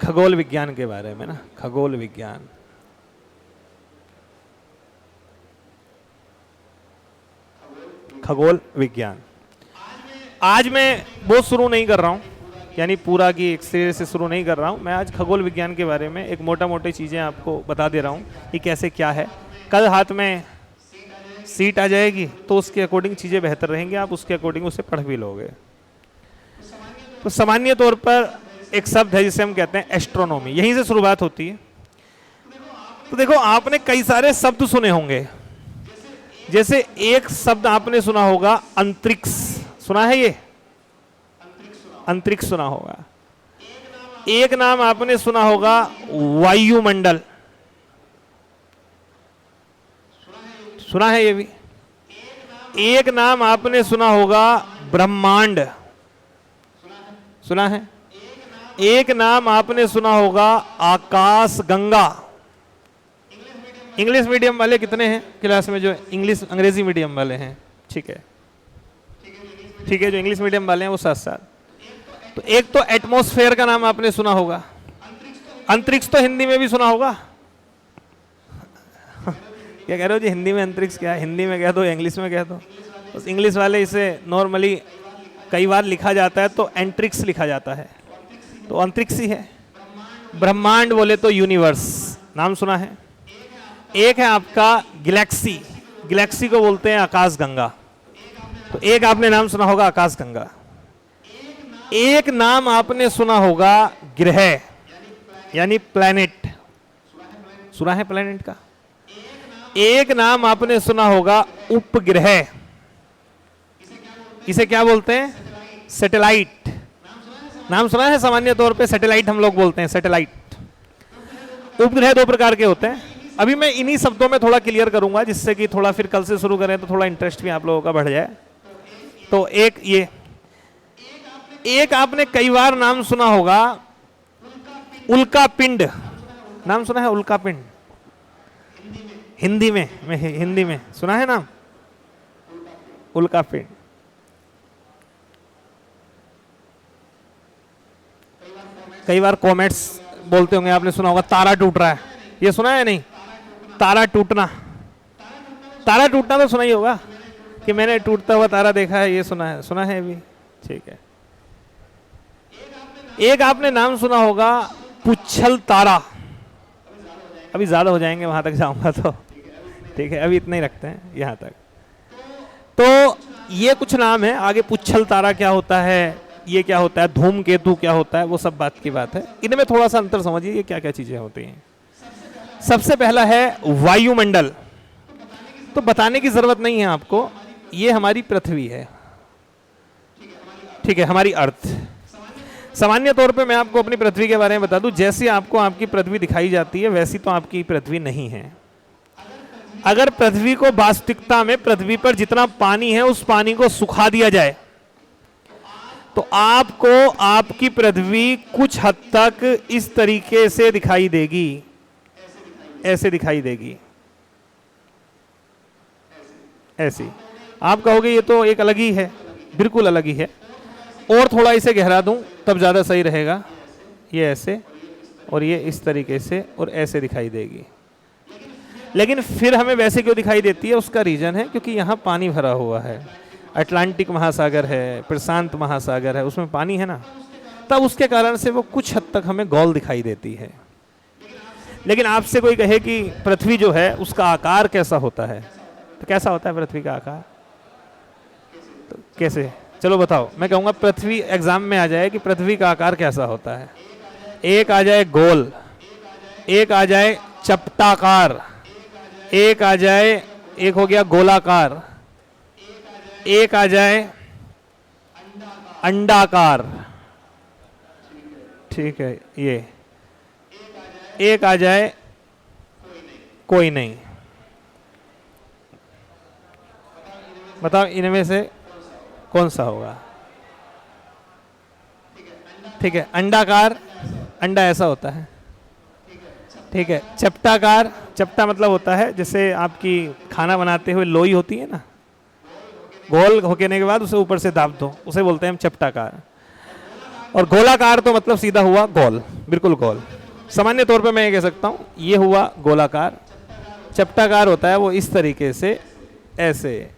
खगोल विज्ञान के बारे में ना, खगोल विज्ञान। खगोल विज्ञान आज मैं वो शुरू नहीं कर रहा हूँ, यानी पूरा की एक सिरे से शुरू नहीं कर रहा हूँ। मैं आज खगोल विज्ञान के बारे में एक मोटा मोटी चीज़ें आपको बता दे रहा हूँ कि कैसे क्या है। कल हाथ में सीट आ जाएगी तो उसके अकॉर्डिंग चीज़ें बेहतर रहेंगी, आप उसके अकॉर्डिंग उसे पढ़ भी लोगे। तो सामान्य तौर पर एक शब्द है जिसे हम कहते हैं एस्ट्रोनॉमी, यहीं से शुरुआत होती है। तो देखो आपने कई सारे शब्द सुने होंगे, जैसे एक शब्द आपने सुना होगा अंतरिक्ष, सुना है ये? अंतरिक्ष सुना होगा। एक नाम आपने सुना होगा वायुमंडल, सुना है ये भी। एक नाम आपने सुना होगा ब्रह्मांड, सुना है। एक नाम आपने सुना होगा आकाश गंगा। इंग्लिश मीडियम वाले कितने हैं क्लास में, जो इंग्लिश अंग्रेजी मीडियम वाले हैं? ठीक है, ठीक है, जो इंग्लिश मीडियम वाले हैं वो साथ साथ। तो एक तो एटमॉस्फेयर का नाम आपने सुना होगा। अंतरिक्ष तो हिंदी में भी सुना होगा। क्या कह रहे हो जी, हिंदी में अंतरिक्ष क्या है? हिंदी में कह दो, इंग्लिश में कह दो। बस इंग्लिश वाले इसे नॉर्मली कई बार लिखा जाता है तो एंट्रिक्स लिखा जाता है, तो अंतरिक्ष ही है। ब्रह्मांड बोले तो यूनिवर्स, नाम सुना है। एक है आपका गैलेक्सी, गैलेक्सी को बोलते हैं आकाश गंगा। तो एक आपने नाम सुना होगा आकाश गंगा। एक नाम आपने सुना होगा ग्रह, यानी प्लैनेट, सुना है प्लैनेट का। एक नाम आपने सुना होगा उपग्रह, इसे क्या बोलते हैं? सैटेलाइट, नाम सुना है? सामान्य तौर पे सैटेलाइट हम लोग बोलते हैं, सैटेलाइट। उपग्रह दो प्रकार के होते हैं। अभी मैं इन्हीं शब्दों में थोड़ा क्लियर करूंगा, जिससे कि थोड़ा फिर कल से शुरू करें तो थोड़ा इंटरेस्ट भी आप लोगों का बढ़ जाए। तो एक ये, एक आपने कई बार नाम सुना होगा उल्का पिंड, नाम सुना है? उल्का पिंड हिंदी में, हिंदी में सुना है नाम उल्का पिंड। कई बार कॉमेट्स बोलते होंगे, आपने सुना होगा तारा टूट रहा है, ये सुना है नहीं? तारा टूटना, तारा टूटना तो सुना ही होगा कि मैंने टूटता हुआ तारा देखा है, ये सुना है? सुना है भी, ठीक है। एक आपने नाम सुना होगा पुच्छल तारा, अभी ज्यादा हो जाएंगे वहां तक जाऊंगा तो, ठीक है, अभी इतना ही रखते हैं यहां तक। तो ये कुछ नाम है, आगे पुच्छल तारा क्या होता है, ये क्या होता है, धूमकेतु क्या होता है, वो सब बात की बात है। इनमें थोड़ा सा अंतर समझिए, ये क्या क्या चीजें होती हैं। सबसे पहला है वायुमंडल, तो बताने की जरूरत नहीं है आपको, ये हमारी पृथ्वी है, ठीक है, हमारी अर्थ। सामान्य तौर पे मैं आपको अपनी पृथ्वी के बारे में बता दूं, जैसी आपको आपकी पृथ्वी दिखाई जाती है वैसी तो आपकी पृथ्वी नहीं है। अगर पृथ्वी को वास्तविकता में पृथ्वी पर जितना पानी है उस पानी को सुखा दिया जाए तो आपको आपकी पृथ्वी कुछ हद तक इस तरीके से दिखाई देगी, ऐसे दिखाई देगी, ऐसी। आप कहोगे ये तो एक अलग ही है, बिल्कुल अलग ही है, और थोड़ा इसे गहरा दूं तब ज़्यादा सही रहेगा। ये ऐसे और ये इस तरीके से और ऐसे दिखाई देगी। लेकिन फिर हमें वैसे क्यों दिखाई देती है, उसका रीज़न है क्योंकि यहाँ पानी भरा हुआ है, अटलांटिक महासागर है, प्रशांत महासागर है, उसमें पानी है ना, तब उसके कारण से वो कुछ हद तक हमें गोल दिखाई देती है। लेकिन आपसे कोई कहे कि पृथ्वी जो है उसका आकार कैसा होता है, तो कैसा होता है पृथ्वी का आकार? तो कैसे, चलो बताओ। मैं कहूँगा पृथ्वी, एग्जाम में आ जाए कि पृथ्वी का आकार कैसा होता है। एक आ जाए गोल, एक आ जाए चपटाकार, एक आ जाए, एक हो गया गोलाकार, एक आ जाए अंडाकार, ठीक है, ये एक आ जाए कोई नहीं। बताओ इनमें से कौन सा होगा? ठीक है, अंडाकार, अंडा ऐसा होता है, ठीक है। चपटाकार, चपटा मतलब होता है जैसे आपकी खाना बनाते हुए लोई होती है ना, गोल होने के बाद उसे ऊपर से दाब दो, उसे बोलते हैं हम चपटाकार। और गोलाकार तो मतलब सीधा हुआ गोल, बिल्कुल गोल। सामान्य तौर पे मैं ये कह सकता हूँ ये हुआ गोलाकार। चपटाकार होता है वो इस तरीके से, ऐसे,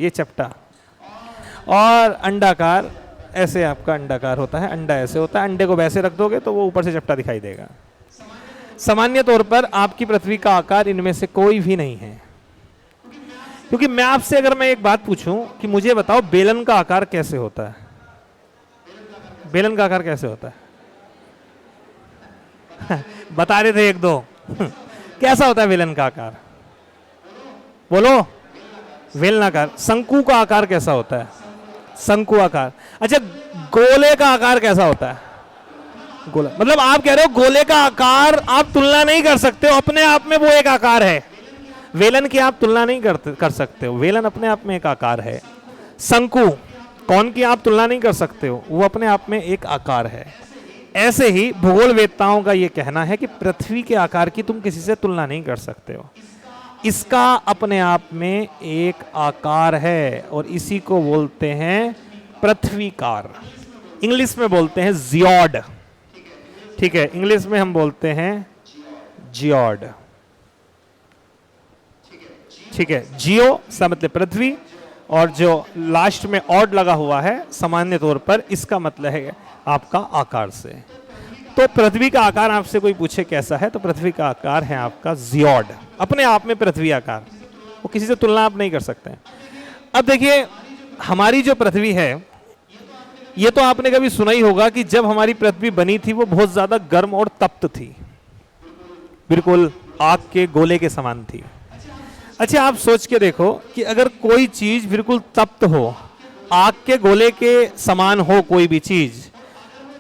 ये चपटा। और अंडाकार ऐसे आपका अंडाकार होता है, अंडा ऐसे होता है। अंडे को वैसे रख दोगे तो वो ऊपर से चपटा दिखाई देगा। सामान्य तौर पर आपकी पृथ्वी का आकार इनमें से कोई भी नहीं है। क्योंकि मैं आपसे अगर मैं एक बात पूछूं कि मुझे बताओ बेलन का आकार कैसे होता है, बेलन का आकार कैसे होता है? बता रहे थे एक दो। कैसा होता है बेलन का आकार? बोलो। बेलनाकार। शंकु का आकार कैसा होता है? शंकु आकार। अच्छा, गोले का आकार कैसा होता है? गोला। मतलब आप कह रहे हो गोले का आकार आप तुलना नहीं कर सकते हो, अपने आप में वो एक आकार है। वेलन की आप तुलना नहीं कर सकते हो, वेलन अपने आप में एक आकार है। शंकु, कौन की आप तुलना नहीं कर सकते हो, वो अपने आप में एक आकार है। ऐसे ही भूगोल वेत्ताओं का ये कहना है कि पृथ्वी के आकार की तुम किसी से तुलना नहीं कर सकते हो, इसका अपने आप में एक आकार है और इसी को बोलते हैं पृथ्वीकार। इंग्लिश में बोलते हैं जियोड। ठीक है, इंग्लिश में हम बोलते हैं जियोड। ठीक है, जियो सा मतलब पृथ्वी, और जो लास्ट में ऑड लगा हुआ है सामान्य तौर पर इसका मतलब है आपका आकार से। तो पृथ्वी का आकार आपसे कोई पूछे कैसा है, तो पृथ्वी का आकार है आपका जियोड, अपने आप में पृथ्वी आकार, वो किसी से तुलना आप नहीं कर सकते हैं। अब देखिए हमारी जो पृथ्वी है, ये तो आपने कभी सुना ही होगा कि जब हमारी पृथ्वी बनी थी वो बहुत ज्यादा गर्म और तप्त थी, बिल्कुल आग के गोले के समान थी। अच्छा, आप सोच के देखो कि अगर कोई चीज बिल्कुल तप्त हो, आग के गोले के समान हो कोई भी चीज,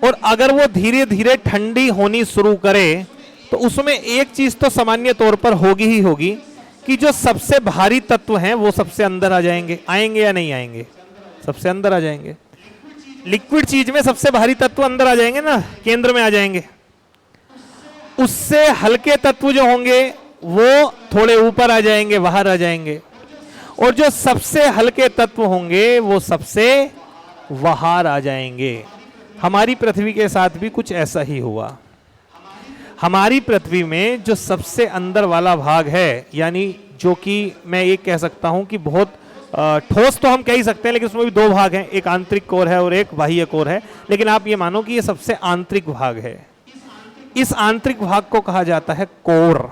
और अगर वो धीरे धीरे ठंडी होनी शुरू करे, तो उसमें एक चीज तो सामान्य तौर पर होगी ही होगी कि जो सबसे भारी तत्व हैं वो सबसे अंदर आ जाएंगे। आएंगे या नहीं आएंगे? सबसे अंदर आ जाएंगे। लिक्विड चीज में सबसे भारी तत्व अंदर आ जाएंगे ना, केंद्र में आ जाएंगे। उससे हल्के तत्व जो होंगे वो थोड़े ऊपर आ जाएंगे, बाहर आ जाएंगे, और जो सबसे हल्के तत्व होंगे वो सबसे बाहर आ जाएंगे। हमारी पृथ्वी के साथ भी कुछ ऐसा ही हुआ। हमारी पृथ्वी में जो सबसे अंदर वाला भाग है, यानी जो कि मैं ये कह सकता हूं कि बहुत ठोस तो हम कह ही सकते हैं, लेकिन उसमें भी दो भाग हैं, एक आंतरिक कोर है और एक बाह्य कोर है, लेकिन आप ये मानो कि ये सबसे आंतरिक भाग है। इस आंतरिक भाग को कहा जाता है कोर।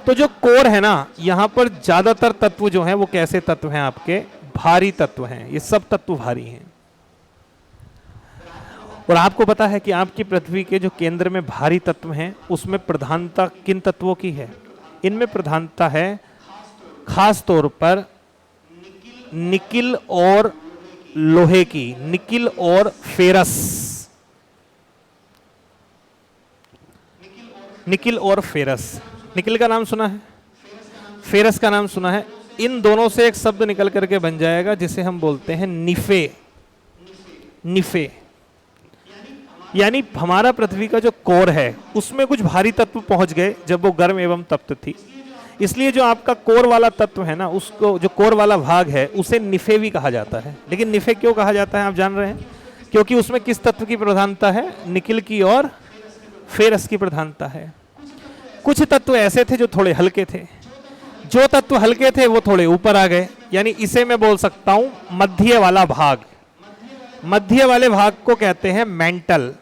तो जो कोर है ना, यहां पर ज्यादातर तत्व जो हैं वो कैसे तत्व हैं? आपके भारी तत्व हैं। ये सब तत्व भारी हैं। और आपको पता है कि आपकी पृथ्वी के जो केंद्र में भारी तत्व हैं उसमें प्रधानता किन तत्वों की है? इनमें प्रधानता है खास तौर पर निकिल और लोहे की, निकिल और फेरस। निकिल और फेरस। निकिल का नाम सुना है, फेरस का नाम सुना है। इन दोनों से एक शब्द निकल करके बन जाएगा जिसे हम बोलते हैं निफे। निफे यानी हमारा पृथ्वी का जो कोर है उसमें कुछ भारी तत्व पहुंच गए जब वो गर्म एवं तप्त थी, इसलिए जो आपका कोर वाला तत्व है ना, उसको जो कोर वाला भाग है उसे निफे भी कहा जाता है। लेकिन निफे क्यों कहा जाता है आप जान रहे हैं? क्योंकि उसमें किस तत्व की प्रधानता है? निकिल की और फेरस की प्रधानता है। कुछ तत्व ऐसे थे जो थोड़े हल्के थे, जो तत्व हल्के थे वो थोड़े ऊपर आ गए, यानी इसे मैं बोल सकता हूं मध्य वाला भाग। मध्य वाले भाग को कहते हैं मेंटल।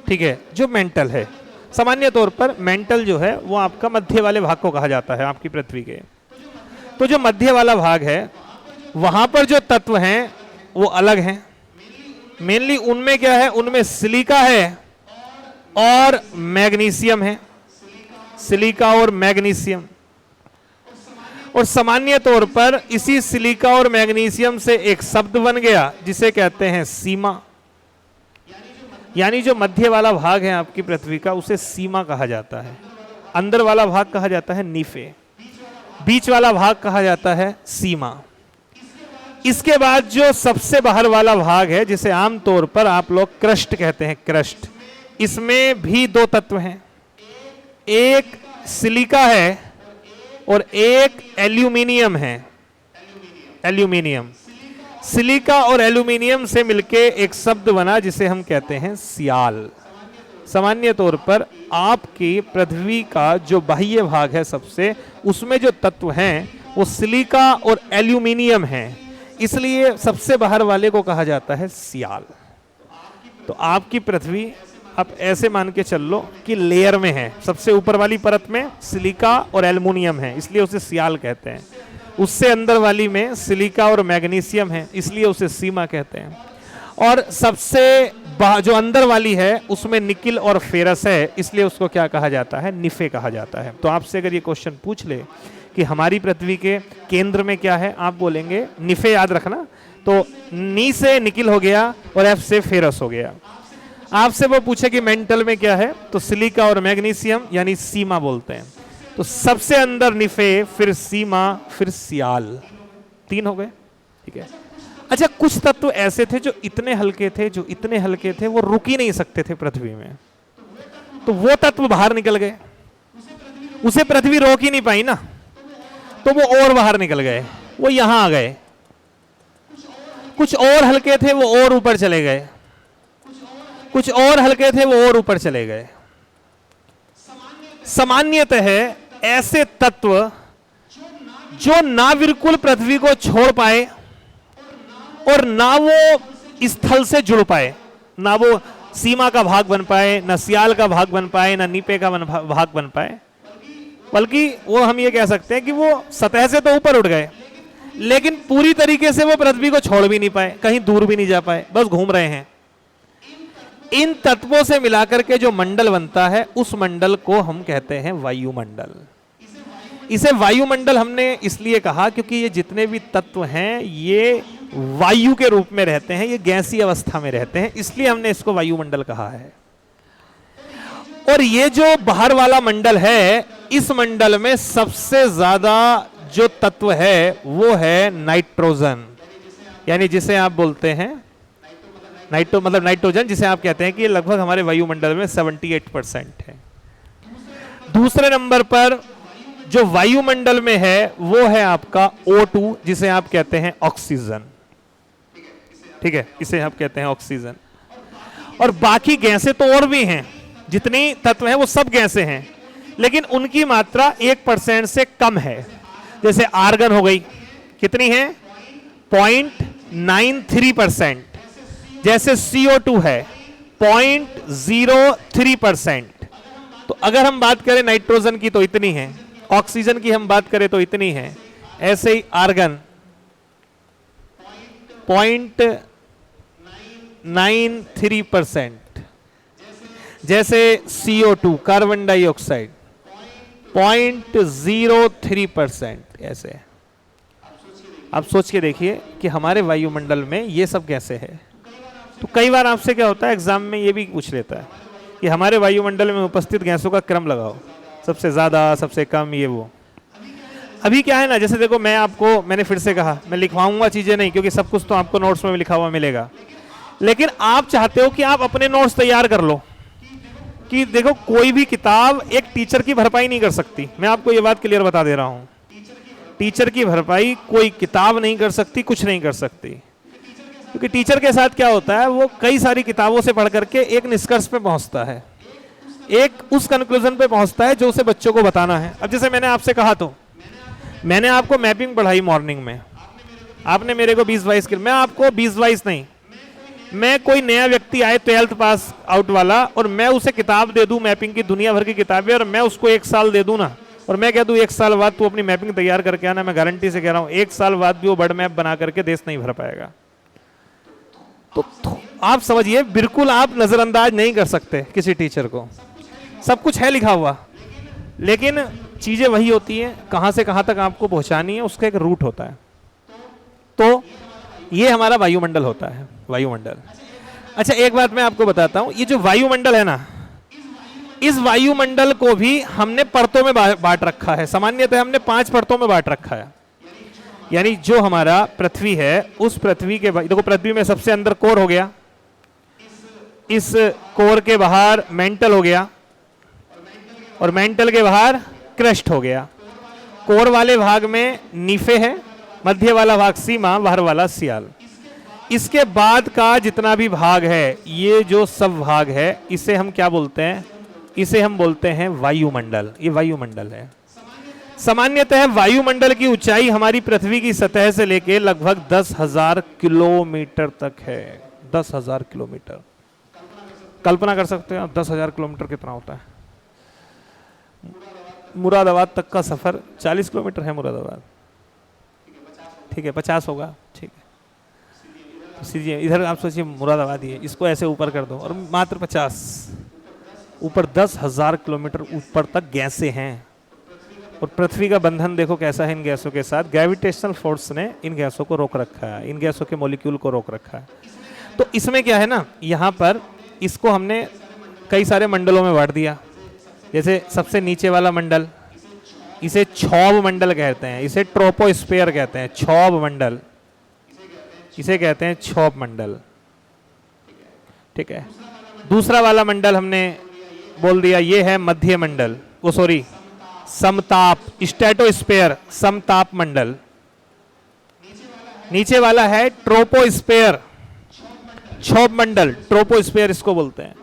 ठीक है, जो मेंटल है, सामान्य तौर पर मेंटल जो है वो आपका मध्य वाले भाग को कहा जाता है आपकी पृथ्वी के। तो जो मध्य वाला भाग है वहां पर जो तत्व हैं वो अलग हैं। मेनली उनमें क्या है? उनमें सिलिका है और मैग्नीशियम है। सिलिका और मैग्नीशियम। और सामान्य तौर पर इसी सिलिका और मैग्नीशियम से एक शब्द बन गया जिसे कहते हैं सीमा। यानी जो मध्य वाला भाग है आपकी पृथ्वी का उसे सीमा कहा जाता है। अंदर वाला भाग कहा जाता है निफे, बीच वाला भाग कहा जाता है सीमा। इसके बाद जो सबसे बाहर वाला भाग है जिसे आमतौर पर आप लोग क्रस्ट कहते हैं, क्रस्ट, इसमें भी दो तत्व हैं, एक सिलिका है और एक एल्यूमिनियम है। एल्यूमिनियम। सिलिका और एल्यूमिनियम से मिलके एक शब्द बना जिसे हम कहते हैं सियाल। सामान्य तौर पर आपकी पृथ्वी का जो बाह्य भाग है सबसे, उसमें जो तत्व हैं वो सिलिका और एल्यूमिनियम हैं, इसलिए सबसे बाहर वाले को कहा जाता है सियाल। तो आपकी पृथ्वी आप ऐसे मान के चल लो कि लेयर में है, सबसे ऊपर वाली परत में सिलिका और एल्युमिनियम है, इसलिए उसे सियाल कहते हैं। उससे अंदर वाली में सिलिका और मैग्नीशियम है, इसलिए उसे सीमा कहते हैं। और सबसे जो अंदर वाली है उसमें निकिल और फेरस है, इसलिए उसको क्या कहा जाता है? निफे कहा जाता है। तो आपसे अगर ये क्वेश्चन पूछ ले कि हमारी पृथ्वी के केंद्र में क्या है, आप बोलेंगे निफे, याद रखना। तो नी से निकिल हो गया और एफ से फेरस हो गया। आपसे वो पूछे कि मेंटल में क्या है, तो सिलिका और मैग्नीशियम यानी सीमा बोलते हैं। तो सबसे अंदर निफे, फिर सीमा, फिर सियाल, 3 हो गए। ठीक है। अच्छा, कुछ तत्व ऐसे थे जो इतने हल्के थे वो रुक ही नहीं सकते थे पृथ्वी में, तो वो तत्व बाहर निकल गए, उसे पृथ्वी रोक ही नहीं पाई ना, तो वो और बाहर निकल गए, वो यहां आ गए। कुछ और हल्के थे वो और ऊपर चले गए, कुछ और हल्के थे वो और ऊपर चले गए। सामान्यतः ऐसे तत्व जो ना बिल्कुल पृथ्वी को छोड़ पाए और ना वो स्थल से जुड़ पाए, ना वो सीमा का भाग बन पाए, ना सियाल का भाग बन पाए, ना नीपे का भाग बन पाए, बल्कि वो हम ये कह सकते हैं कि वो सतह से तो ऊपर उठ गए, लेकिन पूरी तरीके से वो पृथ्वी को छोड़ भी नहीं पाए, कहीं दूर भी नहीं जा पाए, बस घूम रहे हैं। इन तत्वों से मिलाकर के जो मंडल बनता है, उस मंडल को हम कहते हैं वायुमंडल। इसे वायुमंडल हमने इसलिए कहा क्योंकि ये जितने भी तत्व हैं ये वायु के रूप में रहते हैं, ये गैसीय अवस्था में रहते हैं, इसलिए हमने इसको वायुमंडल कहा है। और ये जो बाहर वाला मंडल है, इस मंडल में सबसे ज्यादा जो तत्व है वो है नाइट्रोजन, यानी जिसे आप बोलते हैं नाइट्रोजन, जिसे आप कहते हैं कि लगभग हमारे वायुमंडल में 78% है। दूसरे नंबर पर जो वायुमंडल में है वो है आपका O2, जिसे आप कहते हैं ऑक्सीजन। ठीक है, इसे आप कहते हैं ऑक्सीजन। और बाकी गैसें तो और भी हैं, जितनी तत्व हैं वो सब गैसें हैं, लेकिन उनकी मात्रा 1% से कम है। जैसे आर्गन हो गई, कितनी है? 0.93%। जैसे CO2 है 0.03%। तो अगर हम बात करें नाइट्रोजन की तो इतनी है, ऑक्सीजन की हम बात करें तो इतनी है, ऐसे ही आर्गन 0.93%, जैसे CO2 कार्बन डाइऑक्साइड 0.03%। ऐसे आप सोच के देखिए कि हमारे वायुमंडल में ये सब कैसे है। तो कई बार आपसे क्या होता है, एग्जाम में ये भी पूछ लेता है कि हमारे वायुमंडल में उपस्थित गैसों का क्रम लगाओ, सबसे ज्यादा, सबसे कम, ये वो। अभी क्या है ना, जैसे देखो मैंने फिर से कहा, मैं लिखवाऊंगा चीजें नहीं, क्योंकि सब कुछ तो आपको नोट्स में लिखा हुआ मिलेगा, लेकिन आप चाहते हो कि आप अपने नोट्स तैयार कर लो। कि देखो, कोई भी किताब एक टीचर की भरपाई नहीं कर सकती, मैं आपको ये बात क्लियर बता दे रहा हूं। टीचर की भरपाई कोई किताब नहीं कर सकती, कुछ नहीं कर सकती, क्योंकि टीचर के साथ क्या होता है, वो कई सारी किताबों से पढ़ करके एक निष्कर्ष पे पहुंचता है, एक उस कंक्लूजन पे पहुंचता है जो उसे बच्चों को बताना है। अब जैसे मैंने आपसे कहा, तो मैंने आपको मैपिंग पढ़ाई मॉर्निंग में, आपने मेरे को 20-22 मैं आपको 20-22 नहीं, मैं कोई नया व्यक्ति आए 12th पास आउट वाला और मैं उसे किताब दे दूं मैपिंग की, दुनिया भर की किताबें, और मैं उसको 1 साल दे दूं ना, और मैं कह दूं 1 साल बाद तू अपनी मैपिंग तैयार करके आना, मैं गारंटी से कह रहा हूं 1 साल बाद भी वो बर्ड मैप बना करके देश नहीं भर पाएगा। तो आप समझिए, बिल्कुल आप नजरअंदाज नहीं कर सकते किसी टीचर को, सब कुछ है लिखा हुआ, लेकिन चीजें वही होती हैं, कहां से कहां तक आपको पहुंचानी है, उसका एक रूट होता है। तो ये हमारा वायुमंडल होता है, वायुमंडल। अच्छा, एक बात मैं आपको बताता हूं, ये जो वायुमंडल है ना, इस वायुमंडल को भी हमने परतों में बांट रखा है। सामान्यतः हमने 5 परतों में बांट रखा है। यानी जो हमारा पृथ्वी है, उस पृथ्वी के, देखो पृथ्वी में सबसे अंदर कोर हो गया, इस कोर के बाहर मेंटल हो गया, और मेंटल के बाहर क्रस्ट हो गया। कोर वाले भाग में नीफे है, मध्य वाला भाग सीमा, बाहर वाला सियाल। इसके बाद का जितना भी भाग है, ये जो सब भाग है, इसे हम क्या बोलते हैं? इसे हम बोलते हैं वायुमंडल। ये वायुमंडल है। सामान्यतः वायुमंडल की ऊंचाई हमारी पृथ्वी की सतह से लेकर लगभग 10,000 किलोमीटर तक है। 10,000 किलोमीटर। कल्पना कर सकते हैं आप 10,000 किलोमीटर कितना होता है? मुरादाबाद तक का सफर 40 किलोमीटर है। मुरादाबाद, ठीक है, 50 होगा, ठीक है। तो सीधे इधर आप सोचिए मुरादाबाद ही है, इसको ऐसे ऊपर कर दो और मात्र 50 ऊपर 10,000 किलोमीटर ऊपर तक गैसें हैं। और पृथ्वी का बंधन देखो कैसा है इन गैसों के साथ। ग्रेविटेशनल फोर्स ने इन गैसों को रोक रखा है, इन गैसों के मॉलिक्यूल को रोक रखा है। तो इसमें क्या है ना, यहाँ पर इसको हमने कई सारे मंडलों में बांट दिया। जैसे सबसे नीचे वाला मंडल, इसे क्षोभ मंडल कहते हैं, इसे ट्रोपोस्फीयर कहते हैं। क्षोभ मंडल, इसे कहते हैं क्षोभ मंडल, ठीक है। दूसरा वाला मंडल हमने बोल दिया, ये है मध्य मंडल, वो सॉरी समताप, स्ट्रेटोस्फीयर, समताप मंडल। नीचे वाला है ट्रोपोस्फीयर, क्षोभ मंडल, ट्रोपोस्फीयर इसको बोलते हैं।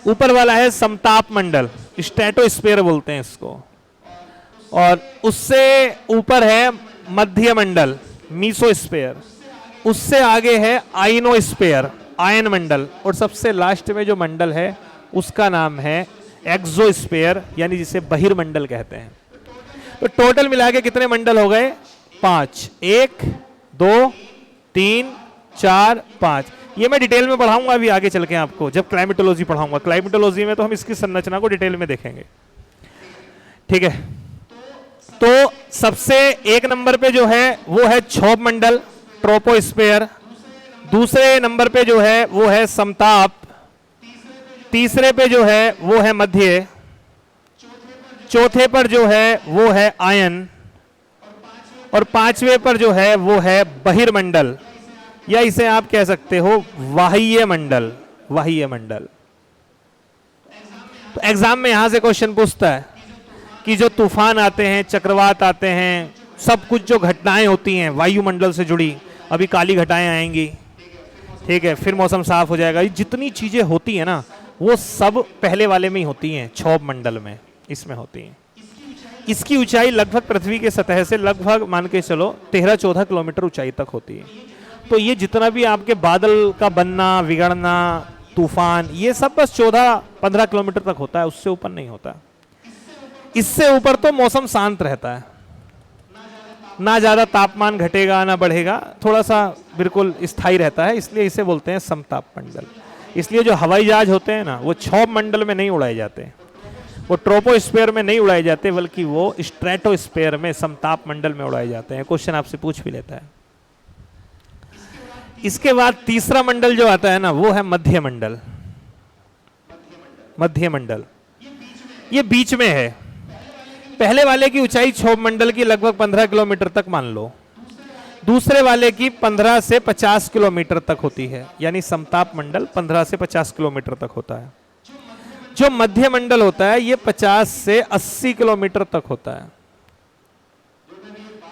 ऊपर वाला है समताप मंडल, स्ट्रेटोस्फीयर बोलते हैं इसको। और उससे ऊपर है मध्य मंडल, मीसोस्फीयर। उससे आगे है आयनोस्फीयर, आयन मंडल। और सबसे लास्ट में जो मंडल है उसका नाम है एक्सोस्फीयर, यानी जिसे बहिर्मंडल कहते हैं। तो टोटल मिला के कितने मंडल हो गए? 5। 1 2 3 4 5। ये मैं डिटेल में पढ़ाऊंगा अभी आगे चल के आपको, जब क्लाइमेटोलॉजी पढ़ाऊंगा। क्लाइमेटोलॉजी में तो हम इसकी संरचना को डिटेल में देखेंगे, ठीक है। तो सबसे एक नंबर पे जो है वो है क्षोभ मंडल, ट्रोपोस्फीयर। दूसरे नंबर पे जो है वो है समताप। तीसरे पे जो है वो है मध्य। चौथे पर जो है वो है आयन। और पांचवे पर जो है वो है बहिर्मंडल, या इसे आप कह सकते हो बाह्य मंडल, बाह्य मंडल। तो एग्जाम में यहां से क्वेश्चन पूछता है कि जो तूफान आते हैं, चक्रवात आते हैं, सब कुछ जो घटनाएं होती हैं वायुमंडल से जुड़ी, अभी काली घटाएं आएंगी, ठीक है, फिर मौसम साफ हो जाएगा, ये जितनी चीजें होती हैं ना वो सब पहले वाले में ही होती हैं, क्षोभ मंडल में, इसमें होती हैं। इसकी ऊंचाई लगभग पृथ्वी के सतह से लगभग मान के चलो 13-14 किलोमीटर ऊंचाई तक होती है। तो ये जितना भी आपके बादल का बनना, बिगड़ना, तूफान, ये सब बस 14-15 किलोमीटर तक होता है, उससे ऊपर नहीं होता। इससे ऊपर तो मौसम शांत रहता है, ना ज्यादा तापमान घटेगा ना बढ़ेगा, थोड़ा सा बिल्कुल स्थायी रहता है, इसलिए इसे बोलते हैं समताप मंडल। इसलिए जो हवाई जहाज होते हैं ना वो क्षोभ मंडल में नहीं उड़ाए जाते, वो ट्रोपोस्फीयर में नहीं उड़ाए जाते, बल्कि वो स्ट्रेटोस्फीयर में, समताप मंडल में उड़ाए जाते हैं। क्वेश्चन आपसे पूछ भी लेता है। इसके बाद तीसरा मंडल जो आता है ना वो है मध्य मंडल। मध्य मंडल ये बीच में है। पहले वाले की ऊंचाई क्षोभ मंडल की लगभग 15 किलोमीटर तक मान लो, दूसरे वाले की 15 से 50 किलोमीटर तक होती है, यानी समताप मंडल 15 से 50 किलोमीटर तक होता है। जो मध्य मंडल होता है ये 50 से 80 किलोमीटर तक होता है।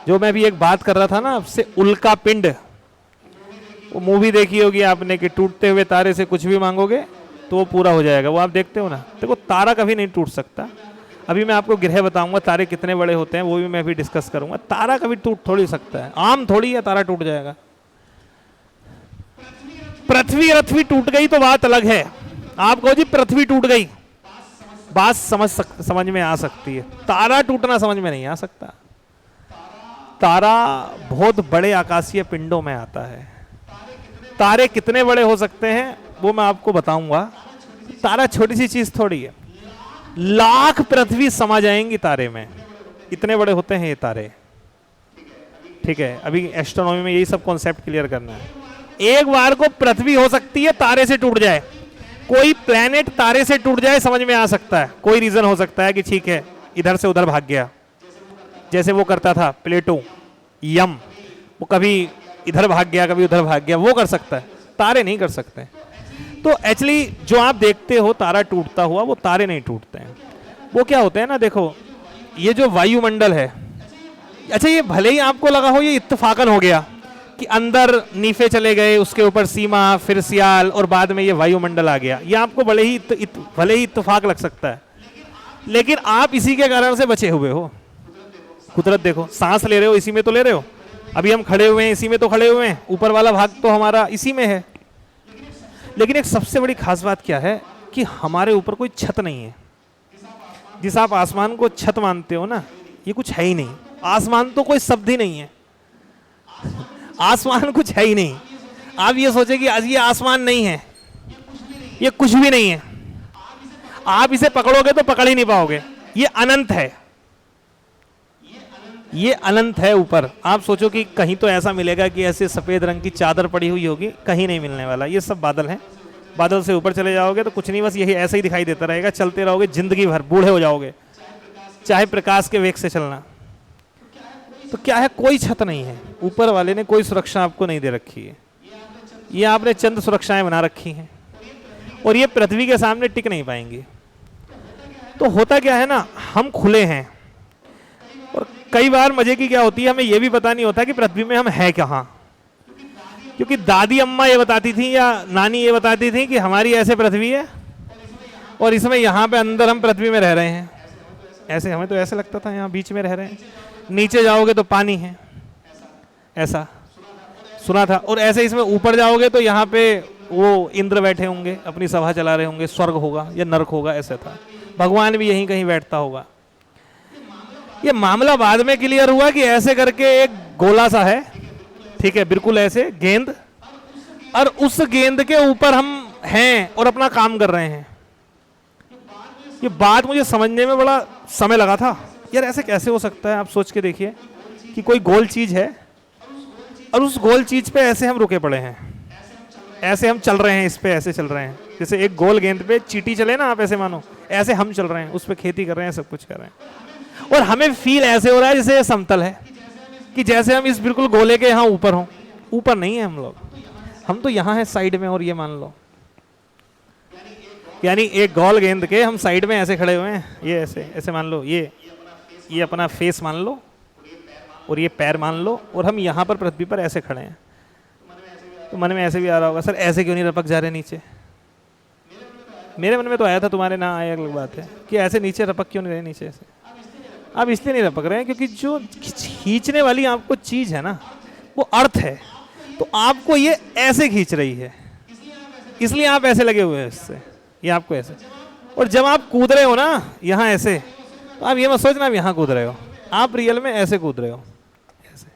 जो मैं भी एक बात कर रहा था ना आपसे, उल्का पिंड, वो मूवी देखी होगी आपने कि टूटते हुए तारे से कुछ भी मांगोगे तो वो पूरा हो जाएगा, वो आप देखते हो ना। देखो तारा कभी नहीं टूट सकता। अभी मैं आपको ग्रह बताऊंगा तारे कितने बड़े होते हैं, वो भी मैं अभी डिस्कस करूंगा। तारा कभी टूट थोड़ी सकता है, आम थोड़ी है तारा टूट जाएगा। पृथ्वी टूट गई तो बात अलग है। आप कहो जी पृथ्वी टूट गई, बात समझ में आ सकती है, तारा टूटना समझ में नहीं आ सकता। तारा बहुत बड़े आकाशीय पिंडों में आता है। तारे कितने बड़े हो सकते हैं वो मैं आपको बताऊंगा। तारा छोटी सी चीज थोड़ी है, लाख पृथ्वी समा जाएंगी तारे में, इतने बड़े होते हैं ये तारे, ठीक है। अभी एस्ट्रोनॉमी में यही सब कॉन्सेप्ट क्लियर करना है। एक बार को पृथ्वी हो सकती है तारे से टूट जाए, कोई प्लेनेट तारे से टूट जाए समझ में आ सकता है। कोई रीजन हो सकता है कि ठीक है इधर से उधर भाग गया, जैसे वो करता था प्लेटो, यम, वो कभी इधर भाग गया कभी उधर भाग गया, वो कर सकता है, तारे नहीं कर सकते। तो एक्चुअली जो आप देखते हो तारा टूटता हुआ, वो तारे नहीं टूटते हैं। वो क्या होते हैं ना, देखो ये जो वायुमंडल है, अच्छा ये भले ही आपको लगा हो ये इत्तेफाकन हो गया कि अंदर नीफे चले गए, उसके ऊपर सीमा, फिर सियाल, और बाद में ये वायुमंडल आ गया। ये आपको भले ही इत्तेफाक लग सकता है, लेकिन आप इसी के कारण से बचे हुए हो। कुदरत देखो, सांस ले रहे हो इसी में तो ले रहे हो, अभी हम खड़े हुए हैं इसी में तो खड़े हुए हैं, ऊपर वाला भाग तो हमारा इसी में है। लेकिन एक सबसे बड़ी खास बात क्या है कि हमारे ऊपर कोई छत नहीं है। जिस आप आसमान को छत मानते हो ना, ये कुछ है ही नहीं। आसमान तो कोई शब्द ही नहीं है, आसमान कुछ है ही नहीं। आप ये सोचे कि आज ये आसमान नहीं है, ये कुछ भी नहीं है, आप इसे पकड़ोगे तो पकड़ ही नहीं पाओगे। ये अनंत है, ये अनंत है ऊपर। आप सोचो कि कहीं तो ऐसा मिलेगा कि ऐसे सफेद रंग की चादर पड़ी हुई होगी, कहीं नहीं मिलने वाला। ये सब बादल हैं, बादल से ऊपर चले जाओगे तो कुछ नहीं, बस यही ऐसा ही दिखाई देता रहेगा। चलते रहोगे जिंदगी भर, बूढ़े हो जाओगे, चाहे प्रकाश के वेग से चलना। तो क्या है, कोई छत नहीं है, ऊपर वाले ने कोई सुरक्षा आपको नहीं दे रखी है। ये आपने चंद सुरक्षाएं बना रखी हैं, और ये पृथ्वी के सामने टिक नहीं पाएंगी। तो होता क्या है ना, हम खुले हैं, और कई बार मजे की क्या होती है, हमें यह भी पता नहीं होता कि पृथ्वी में हम हैं कहाँ। क्योंकि दादी अम्मा ये बताती थी या नानी ये बताती थी कि हमारी ऐसे पृथ्वी है, और इसमें यहाँ पे अंदर हम पृथ्वी में रह रहे हैं। ऐसे हमें तो ऐसे लगता था यहाँ बीच में रह रहे हैं, नीचे जाओगे तो पानी है, ऐसा सुना था। और ऐसे इसमें ऊपर जाओगे तो यहाँ पे वो इंद्र बैठे होंगे, अपनी सभा चला रहे होंगे, स्वर्ग होगा या नरक होगा, ऐसा था। भगवान भी यहीं कहीं बैठता होगा। ये मामला बाद में क्लियर हुआ कि ऐसे करके एक गोला सा है, ठीक है, बिल्कुल ऐसे गेंद, और उस गेंद के ऊपर हम हैं और अपना काम कर रहे हैं। ये बात मुझे समझने में बड़ा समय लगा था। यार ऐसे कैसे हो सकता है? आप सोच के देखिए कि कोई गोल चीज है और उस गोल चीज पे ऐसे हम रुके पड़े हैं, ऐसे हम चल रहे हैं, इस पे ऐसे चल रहे हैं। जैसे एक गोल गेंद पे चींटी चले ना, आप ऐसे मानो, ऐसे हम चल रहे हैं, उस पे खेती कर रहे हैं, सब कुछ कर रहे हैं, और हमें फील ऐसे हो रहा है जैसे समतल है, कि जैसे हम इस बिल्कुल गोले के यहाँ ऊपर हों। ऊपर नहीं है हम लोग, हम तो यहाँ है साइड में। और ये मान लो, यानी एक गोल गेंद के हम साइड में ऐसे खड़े हुए हैं, ये ऐसे ऐसे मान लो, ये अपना फेस मान लो, और ये पैर मान लो, और हम यहाँ पर पृथ्वी पर ऐसे खड़े हैं। तो मन में ऐसे भी आ रहा होगा, सर ऐसे क्यों नहीं रपक जा रहे नीचे? मेरे मन में तो आया था, तुम्हारे ना आया अलग बात है, कि ऐसे नीचे रपक क्यों नहीं रहे नीचे ऐसे। आप इसलिए नहीं रपक रहे हैं क्योंकि जो खींचने वाली आपको चीज है ना, वो अर्थ है, तो आपको ये ऐसे खींच रही है, इसलिए आप ऐसे लगे हुए हैं इससे, ये आपको ऐसे। और जब आप कूद रहे हो ना यहाँ ऐसे, तो आप ये मत सोचना आप यहाँ कूद रहे हो, आप रियल में ऐसे कूद रहे हो, ऐसे।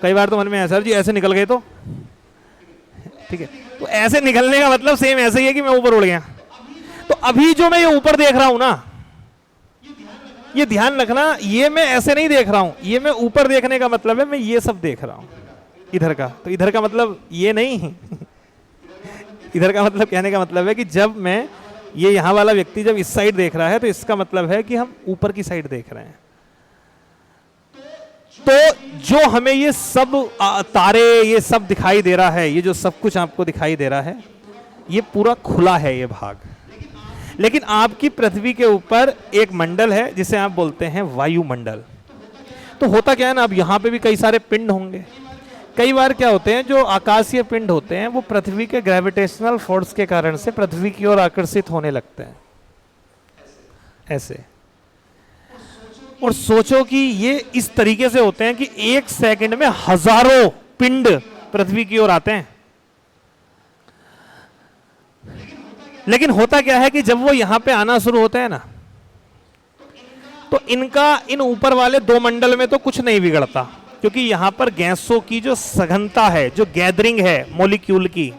कई बार तो मन में है, सर जी ऐसे निकल गए तो ठीक है, तो ऐसे निकलने का मतलब सेम ऐसे ही है कि मैं ऊपर उड़ गया। तो अभी जो मैं ये ऊपर देख रहा हूं ना, ये ध्यान रखना, ये मैं ऐसे नहीं देख रहा हूं, ये मैं ऊपर देखने का मतलब है मैं ये सब देख रहा हूं इधर का। तो इधर का मतलब ये नहीं इधर का मतलब कहने का मतलब है कि जब मैं ये यहाँ वाला व्यक्ति जब इस साइड देख रहा है, तो इसका मतलब है कि हम ऊपर की साइड देख रहे हैं। तो जो हमें ये सब तारे, ये सब दिखाई दे रहा है, ये जो सब कुछ आपको दिखाई दे रहा है, ये पूरा खुला है ये भाग। लेकिन आपकी पृथ्वी के ऊपर एक मंडल है जिसे आप बोलते हैं वायुमंडल। तो होता क्या है ना, अब यहाँ पे भी कई सारे पिंड होंगे। कई बार क्या होते हैं, जो आकाशीय पिंड होते हैं वो पृथ्वी के ग्रेविटेशनल फोर्स के कारण से पृथ्वी की ओर आकर्षित होने लगते हैं ऐसे। और सोचो कि ये इस तरीके से होते हैं कि एक सेकंड में हजारों पिंड पृथ्वी की ओर आते हैं। लेकिन होता क्या है कि जब वो यहां पे आना शुरू होते हैं ना, तो इन ऊपर वाले दो मंडल में तो कुछ नहीं बिगड़ता, क्योंकि यहां पर गैसों की जो सघनता है, जो गैदरिंग है मॉलिक्यूल की,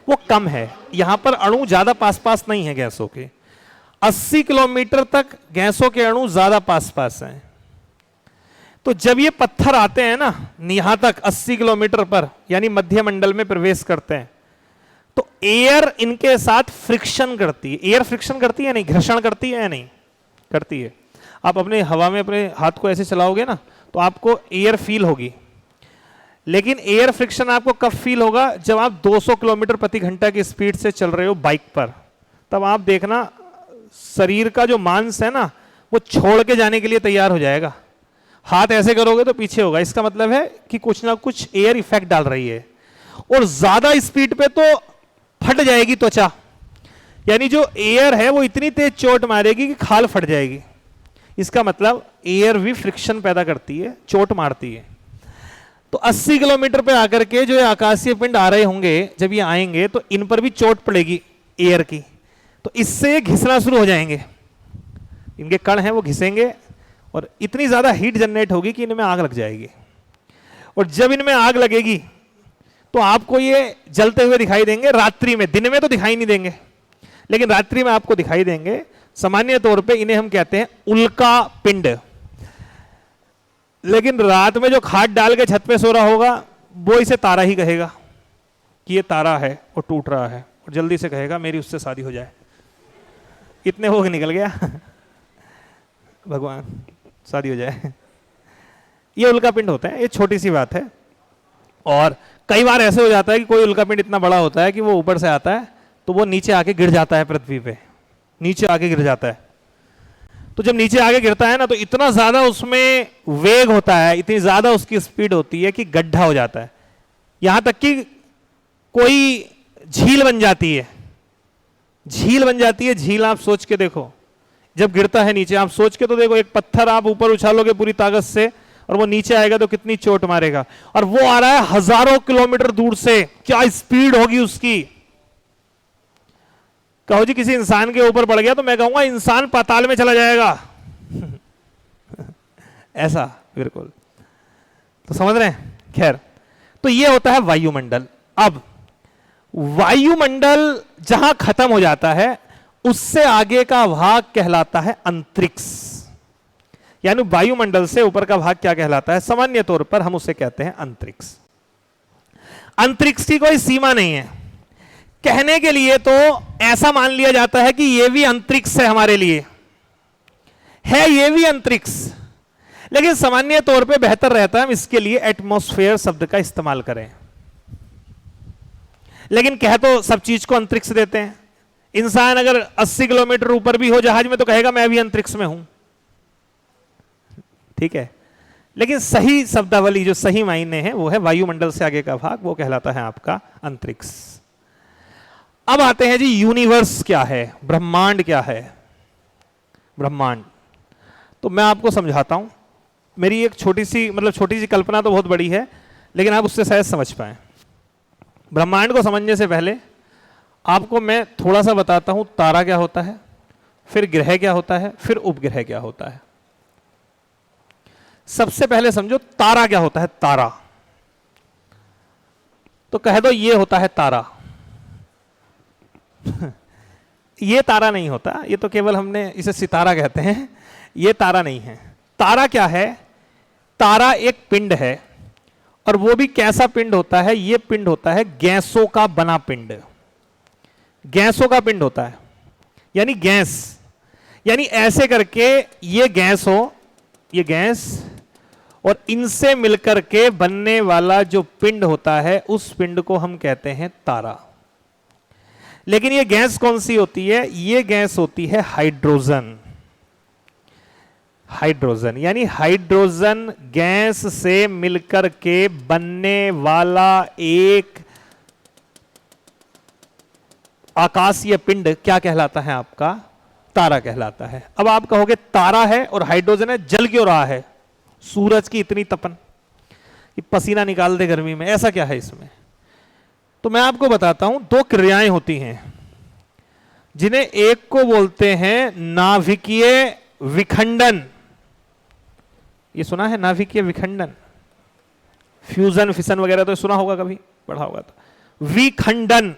वो कम है। यहां पर अणु ज्यादा पास पास नहीं है गैसों के। 80 किलोमीटर तक गैसों के अणु ज्यादा पास पास हैं। तो जब ये पत्थर आते हैं ना यहां तक 80 किलोमीटर पर, यानी मध्य मंडल में प्रवेश करते हैं, तो एयर इनके साथ फ्रिक्शन करती है। एयर फ्रिक्शन करती है नहीं, घर्षण करती है या नहीं? करती है। आप अपने हवा में अपने हाथ को ऐसे चलाओगे ना, तो आपको एयर फील होगी। लेकिन एयर फ्रिक्शन आपको कब फील होगा? जब आप 200 किलोमीटर प्रति घंटा की स्पीड से चल रहे हो बाइक पर। तब आप देखना शरीर का जो मांस है ना, वो छोड़ के जाने के लिए तैयार हो जाएगा। हाथ ऐसे करोगे तो पीछे होगा, इसका मतलब है कि कुछ ना कुछ एयर इफेक्ट डाल रही है। और ज्यादा स्पीड पे तो फट जाएगी त्वचा, यानी जो एयर है वो इतनी तेज चोट मारेगी कि खाल फट जाएगी। इसका मतलब एयर भी फ्रिक्शन पैदा करती है, चोट मारती है। तो 80 किलोमीटर पे आकर के जो ये आकाशीय पिंड आ रहे होंगे, जब ये आएंगे तो इन पर भी चोट पड़ेगी एयर की, तो इससे घिसना शुरू हो जाएंगे, इनके कण हैं वो घिसेंगे और इतनी ज्यादा हीट जनरेट होगी कि इनमें आग लग जाएगी। और जब इनमें आग लगेगी तो आपको ये जलते हुए दिखाई देंगे रात्रि में, दिन में तो दिखाई नहीं देंगे, लेकिन रात्रि में आपको दिखाई देंगे। सामान्य तौर पे इन्हें हम कहते हैं उल्का पिंड। लेकिन रात में जो खाट डाल के छत पे सो रहा होगा वो इसे तारा ही कहेगा कि ये तारा है और टूट रहा है, और जल्दी से कहेगा मेरी उससे शादी हो जाए। इतने हो निकल गया भगवान शादी हो जाए। ये उल्का पिंड होता है, ये छोटी सी बात है। और कई बार ऐसे हो जाता है कि कोई उल्का पिंड इतना बड़ा होता है कि वो ऊपर से आता है तो वो नीचे आके गिर जाता है पृथ्वी पे, नीचे आके गिर जाता है। तो जब नीचे आके गिरता है ना तो इतना ज्यादा उसमें वेग होता है, इतनी ज्यादा उसकी स्पीड होती है कि गड्ढा हो जाता है, यहां तक कि कोई झील बन जाती है। झील बन जाती है, झील आप सोच के देखो, जब गिरता है नीचे आप सोच के तो देखो, एक पत्थर आप ऊपर उछालोगे पूरी ताकत से और वो नीचे आएगा तो कितनी चोट मारेगा, और वो आ रहा है हजारों किलोमीटर दूर से, क्या स्पीड होगी उसकी। कहो जी किसी इंसान के ऊपर पड़ गया तो मैं कहूंगा इंसान पाताल में चला जाएगा ऐसा बिल्कुल। तो समझ रहे हैं। खैर, तो ये होता है वायुमंडल। अब वायुमंडल जहां खत्म हो जाता है उससे आगे का भाग कहलाता है अंतरिक्ष। यानी वायुमंडल से ऊपर का भाग क्या कहलाता है? सामान्य तौर पर हम उसे कहते हैं अंतरिक्ष। अंतरिक्ष की कोई सीमा नहीं है। कहने के लिए तो ऐसा मान लिया जाता है कि यह भी अंतरिक्ष है, हमारे लिए है ये भी अंतरिक्ष, लेकिन सामान्य तौर पे बेहतर रहता है हम इसके लिए एटमॉस्फेयर शब्द का इस्तेमाल करें। लेकिन कह तो सब चीज को अंतरिक्ष देते हैं। इंसान अगर 80 किलोमीटर ऊपर भी हो जहाज में तो कहेगा मैं भी अंतरिक्ष में हूं, ठीक है। लेकिन सही शब्दावली जो सही मायने है वो है वायुमंडल से आगे का भाग, वो कहलाता है आपका अंतरिक्ष। अब आते हैं जी यूनिवर्स क्या है, ब्रह्मांड क्या है। ब्रह्मांड तो मैं आपको समझाता हूं। मेरी एक छोटी सी कल्पना तो बहुत बड़ी है, लेकिन आप उससे शायद समझ पाए। ब्रह्मांड को समझने से पहले आपको मैं थोड़ा सा बताता हूं तारा क्या होता है, फिर ग्रह क्या होता है, फिर उपग्रह क्या होता है। सबसे पहले समझो तारा क्या होता है। तारा तो कह दो ये होता है तारा ये तारा नहीं होता, ये तो केवल हमने इसे सितारा कहते हैं, ये तारा नहीं है। तारा क्या है? तारा एक पिंड है, और वो भी कैसा पिंड होता है? ये पिंड होता है गैसों का बना पिंड। गैसों का पिंड होता है, यानी गैस, यानी ऐसे करके ये गैस हो, ये गैस, और इनसे मिलकर के बनने वाला जो पिंड होता है उस पिंड को हम कहते हैं तारा। लेकिन ये गैस कौन सी होती है? ये गैस होती है हाइड्रोजन। हाइड्रोजन यानी हाइड्रोजन गैस से मिलकर के बनने वाला एक आकाशीय पिंड क्या कहलाता है? आपका तारा कहलाता है। अब आप कहोगे तारा है और हाइड्रोजन है, जल क्यों रहा है? सूरज की इतनी तपन कि पसीना निकाल दे गर्मी में, ऐसा क्या है इसमें? तो मैं आपको बताता हूं, दो क्रियाएं होती हैं जिन्हें एक को बोलते हैं नाभिकीय विखंडन। ये सुना है नाभिकीय विखंडन? फ्यूजन फिशन वगैरह तो सुना होगा, कभी पढ़ा होगा तो। विखंडन।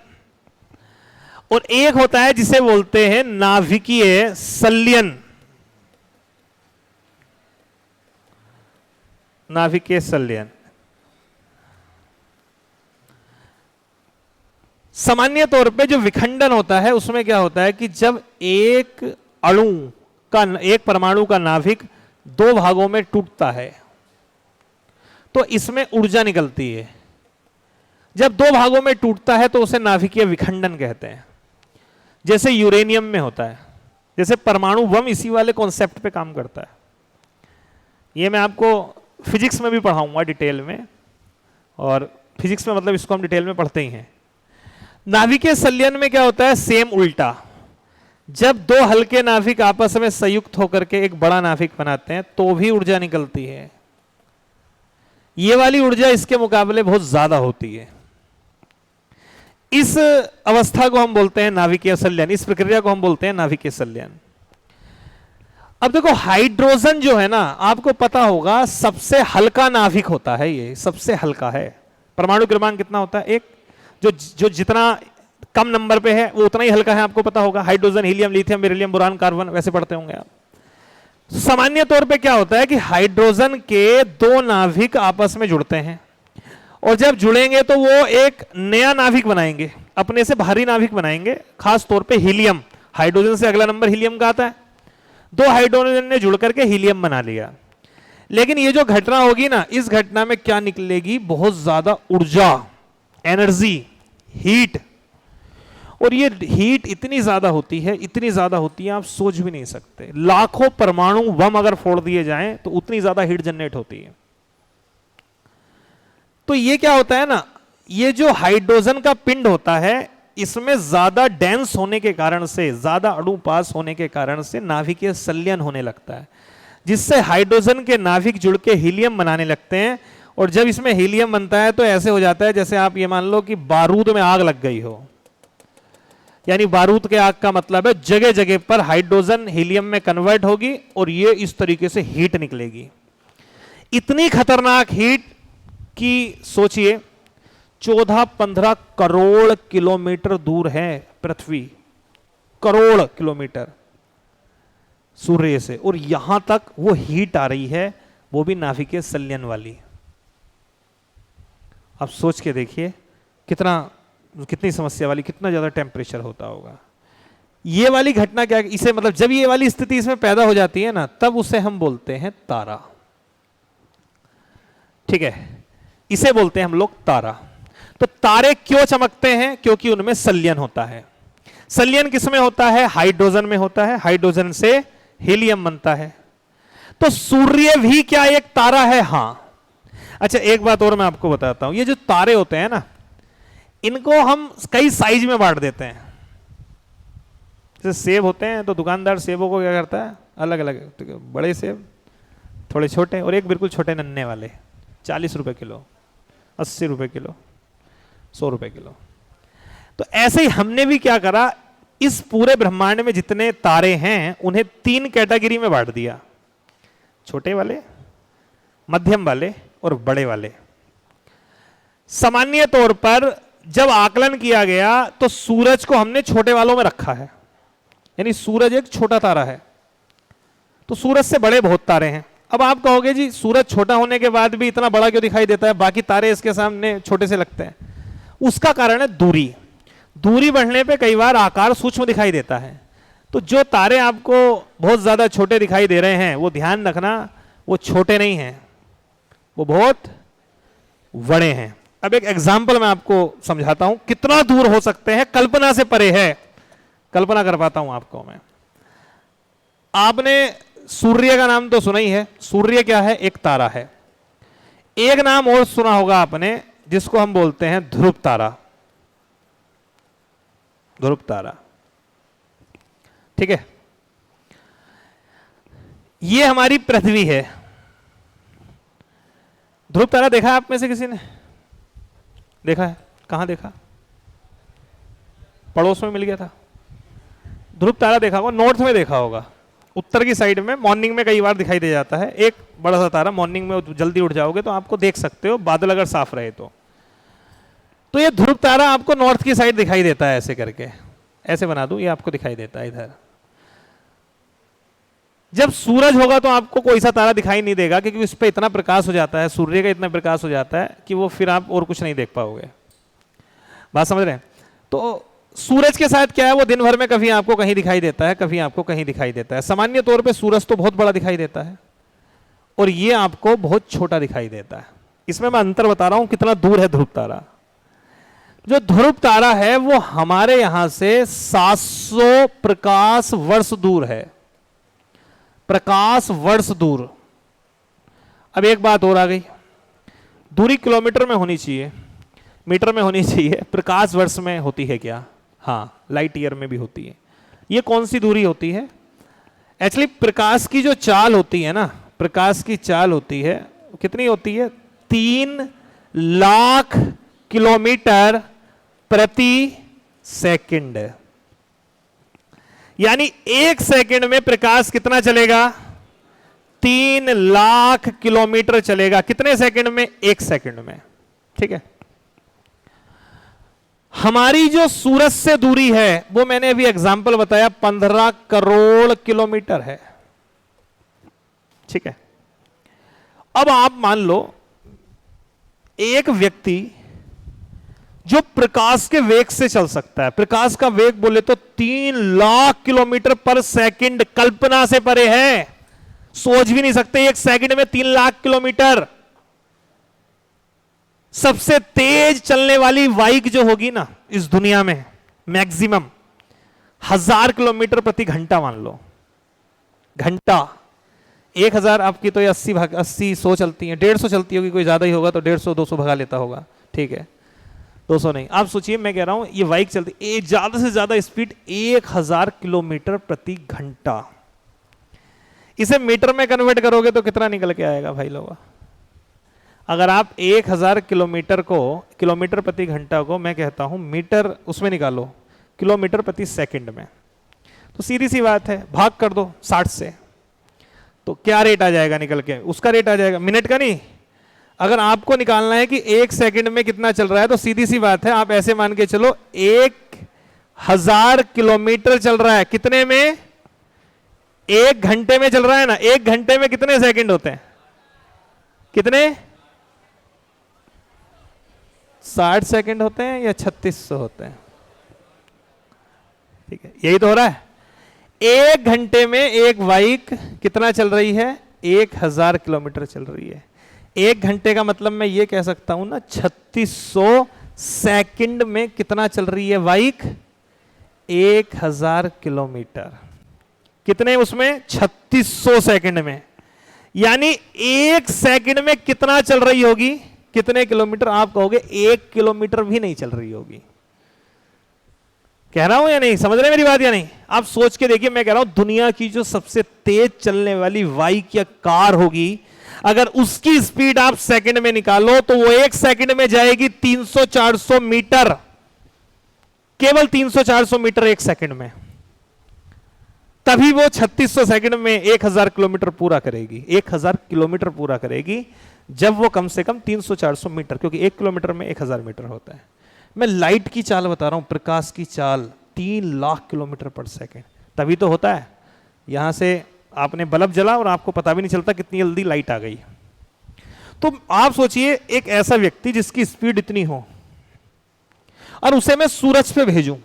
और एक होता है जिसे बोलते हैं नाभिकीय संलयन। नाभिकीय संलयन। सामान्य तौर पे जो विखंडन होता है उसमें क्या होता है कि जब एक अणु का, एक परमाणु का नाभिक दो भागों में टूटता है तो इसमें ऊर्जा निकलती है। जब दो भागों में टूटता है तो उसे नाभिकीय विखंडन कहते हैं। जैसे यूरेनियम में होता है, जैसे परमाणु बम इसी वाले कॉन्सेप्ट पे काम करता है। ये मैं आपको फिजिक्स में भी पढ़ाऊंगा डिटेल में, और फिजिक्स में मतलब इसको हम डिटेल में पढ़ते ही हैं। नाभिकीय संलयन में क्या होता है, सेम उल्टा। जब दो हल्के नाभिक आपस में संयुक्त होकर के एक बड़ा नाभिक बनाते हैं तो भी ऊर्जा निकलती है। ये वाली ऊर्जा इसके मुकाबले बहुत ज्यादा होती है। इस अवस्था को हम बोलते हैं नाभिकीय संलयन, इस प्रक्रिया को हम बोलते हैं नाभिकीय संलयन। अब देखो हाइड्रोजन जो है ना, आपको पता होगा सबसे हल्का नाभिक होता है, ये सबसे हल्का है। परमाणु क्रमांक कितना होता है, एक। जो जितना कम नंबर पे है वो उतना ही हल्का है, आपको पता होगा। Hydrogen, helium, lithium, beryllium, boron, carbon, वैसे पढ़ते होंगे आप। सामान्य तौर पे क्या होता है कि हाइड्रोजन के दो नाभिक आपस में जुड़ते हैं, और जब जुड़ेंगे तो वो एक नया नाभिक बनाएंगे, अपने से भारी नाभिक बनाएंगे। खास तौर पे हीलियम, हाइड्रोजन से अगला नंबर हीलियम का आता है। दो हाइड्रोजन ने जुड़ करके हीलियम बना लिया। लेकिन ये जो घटना होगी ना, इस घटना में क्या निकलेगी, बहुत ज्यादा ऊर्जा, एनर्जी, हीट। और ये हीट इतनी ज्यादा होती है, इतनी ज्यादा होती है, आप सोच भी नहीं सकते। लाखों परमाणु बम अगर फोड़ दिए जाएं तो उतनी ज्यादा हीट जनरेट होती है। तो ये क्या होता है ना, ये जो हाइड्रोजन का पिंड होता है, इसमें ज्यादा डेंस होने के कारण से, ज्यादा अणु पास होने के कारण से नाभिकीय संलयन होने लगता है, जिससे हाइड्रोजन के नाभिक जुड़ के हीलियम बनाने लगते हैं। और जब इसमें हीलियम बनता है तो ऐसे हो जाता है जैसे आप ये मान लो कि बारूद में आग लग गई हो। यानी बारूद के आग का मतलब है जगह जगह पर हाइड्रोजन हीलियम में कन्वर्ट होगी और ये इस तरीके से हीट निकलेगी। इतनी खतरनाक हीट कि सोचिए 14-15 करोड़ किलोमीटर दूर है पृथ्वी, करोड़ किलोमीटर सूर्य से, और यहां तक वो हीट आ रही है, वो भी नाभिकीय संलयन वाली। आप सोच के देखिए कितनी समस्या वाली, कितना ज्यादा टेम्परेचर होता होगा। ये वाली घटना क्या, इसे मतलब जब ये वाली स्थिति इसमें पैदा हो जाती है ना, तब उसे हम बोलते हैं तारा। ठीक है, इसे बोलते हैं हम लोग तारा। तो तारे क्यों चमकते हैं, क्योंकि उनमें संलयन होता है। संलयन किसमें होता है, हाइड्रोजन में होता है, हाइड्रोजन से हीलियम बनता है। तो सूर्य भी क्या एक तारा है, हां। अच्छा एक बात और मैं आपको बताता हूं, ये जो तारे होते हैं ना, इनको हम कई साइज में बांट देते हैं। जैसे सेब होते हैं तो दुकानदार सेबों को क्या करता है, अलग अलग, बड़े सेब, थोड़े छोटे, और एक बिल्कुल छोटे नन्हे वाले, 40 रुपए किलो, 80 रुपए किलो, 100 रुपए किलो। तो ऐसे ही हमने भी क्या करा, इस पूरे ब्रह्मांड में जितने तारे हैं उन्हें 3 कैटेगरी में बांट दिया, छोटे वाले, मध्यम वाले और बड़े वाले। सामान्य तौर पर जब आकलन किया गया तो सूरज को हमने छोटे वालों में रखा है, यानी सूरज एक छोटा तारा है, तो सूरज से बड़े बहुत तारे हैं। अब आप कहोगे जी सूरज छोटा होने के बाद भी इतना बड़ा क्यों दिखाई देता है, बाकी तारे इसके सामने छोटे से लगते हैं। उसका कारण है दूरी। दूरी बढ़ने पे कई बार आकार सूक्ष्म दिखाई देता है। तो जो तारे आपको बहुत ज्यादा छोटे दिखाई दे रहे हैं, वो ध्यान रखना, वो छोटे नहीं हैं, वो बहुत बड़े हैं। अब एक एग्जाम्पल मैं आपको समझाता हूं, कितना दूर हो सकते हैं, कल्पना से परे है। कल्पना कर पाता हूं आपको मैं। आपने सूर्य का नाम तो सुना ही है। सूर्य क्या है, एक तारा है। एक नाम और सुना होगा आपने, जिसको हम बोलते हैं ध्रुव तारा। ध्रुव तारा, ठीक है। ये हमारी पृथ्वी है। ध्रुव तारा देखा है आप में से किसी ने? देखा है? कहां देखा? पड़ोस में मिल गया था। ध्रुव तारा देखा होगा, नॉर्थ में देखा होगा, उत्तर की साइड में मॉर्निंग में कई बार दिखाई दे जाता है। एक बड़ा सा तारा, मॉर्निंग में जल्दी उठ जाओगे तो आपको देख सकते हो, बादल अगर साफ रहे तो ये ध्रुव तारा आपको नॉर्थ की साइड दिखाई देता है। ऐसे करके, ऐसे बना दूं, ये आपको दिखाई देता है इधर। जब सूरज होगा तो आपको कोई सा तारा दिखाई नहीं देगा, क्योंकि उस पर इतना प्रकाश हो जाता है, सूर्य का इतना प्रकाश हो जाता है कि वो फिर आप और कुछ नहीं देख पाओगे। बात समझ रहे हैं? तो सूरज के साथ क्या है, वो दिन भर में कभी आपको कहीं दिखाई देता है, कभी आपको कहीं दिखाई देता है। सामान्य तौर पे सूरज तो बहुत बड़ा दिखाई देता है और ये आपको बहुत छोटा दिखाई देता है। इसमें मैं अंतर बता रहा हूं कितना दूर है ध्रुव तारा। जो ध्रुव तारा है वो हमारे यहां से 700 प्रकाश वर्ष दूर है। प्रकाश वर्ष दूर, अब एक बात और आ गई, दूरी किलोमीटर में होनी चाहिए, मीटर में होनी चाहिए, प्रकाश वर्ष में होती है क्या? हाँ, लाइट ईयर में भी होती है। ये कौन सी दूरी होती है? एक्चुअली प्रकाश की जो चाल होती है ना, प्रकाश की चाल होती है, कितनी होती है? 3 लाख किलोमीटर प्रति सेकंड। यानी 1 सेकंड में प्रकाश कितना चलेगा? 3 लाख किलोमीटर चलेगा। कितने सेकंड में? 1 सेकंड में। ठीक है। हमारी जो सूरज से दूरी है वो मैंने अभी एग्जांपल बताया 15 करोड़ किलोमीटर है। ठीक है। अब आप मान लो एक व्यक्ति जो प्रकाश के वेग से चल सकता है, प्रकाश का वेग बोले तो 3 लाख किलोमीटर पर सेकंड, कल्पना से परे है, सोच भी नहीं सकते 1 सेकंड में 3 लाख किलोमीटर। सबसे तेज चलने वाली बाइक जो होगी ना इस दुनिया में, मैक्सिमम 1000 किलोमीटर प्रति घंटा मान लो, घंटा। 1000 आपकी तो 80 100 चलती है, 150 चलती होगी, कोई ज्यादा ही होगा तो 150 200 भगा लेता होगा। ठीक है, 200 नहीं। आप सोचिए, मैं कह रहा हूं ये बाइक चलती ज्यादा से ज्यादा स्पीड 1000 किलोमीटर प्रति घंटा। इसे मीटर में कन्वर्ट करोगे तो कितना निकल के आएगा भाई लोग? अगर आप 1000 किलोमीटर को, किलोमीटर प्रति घंटा को मैं कहता हूं मीटर उसमें निकालो, किलोमीटर प्रति सेकंड में, तो सीधी सी बात है, भाग कर दो 60 से, तो क्या रेट आ जाएगा निकल के? उसका रेट आ जाएगा, मिनट का नहीं। अगर आपको निकालना है कि 1 सेकंड में कितना चल रहा है, तो सीधी सी बात है, आप ऐसे मान के चलो 1000 किलोमीटर चल रहा है, कितने में? 1 घंटे में चल रहा है ना। 1 घंटे में कितने सेकंड होते हैं? कितने? 60 सेकंड होते हैं या 3600 होते हैं? ठीक है, यही तो हो रहा है। 1 घंटे में एक बाइक कितना चल रही है? 1000 किलोमीटर चल रही है। 1 घंटे का मतलब मैं ये कह सकता हूं ना, 3600 सेकंड में कितना चल रही है बाइक? 1000 किलोमीटर। कितने उसमें? 3600 सेकंड में। यानी 1 सेकंड में कितना चल रही होगी? कितने किलोमीटर? आप कहोगे 1 किलोमीटर भी नहीं चल रही होगी। कह रहा हूं या नहीं? समझ रहे मेरी बात या नहीं? आप सोच के देखिए, मैं कह रहा हूं दुनिया की जो सबसे तेज चलने वाली बाइक या कार होगी, अगर उसकी स्पीड आप सेकंड में निकालो तो वो 1 सेकंड में जाएगी 300-400 मीटर। केवल 300-400 मीटर 1 सेकंड में। तभी वो 3600 सेकंड में 1000 किलोमीटर पूरा करेगी। 1000 किलोमीटर पूरा करेगी जब वो कम से कम 300-400 मीटर, क्योंकि 1 किलोमीटर में 1000 मीटर होता है। मैं लाइट की चाल बता रहा हूं, प्रकाश की चाल 3 लाख किलोमीटर पर सेकंड, तभी तो होता है। यहां से आपने बल्ब जला और आपको पता भी नहीं चलता कितनी जल्दी लाइट आ गई। तो आप सोचिए एक ऐसा व्यक्ति जिसकी स्पीड इतनी हो और उसे मैं सूरज पे भेजूं,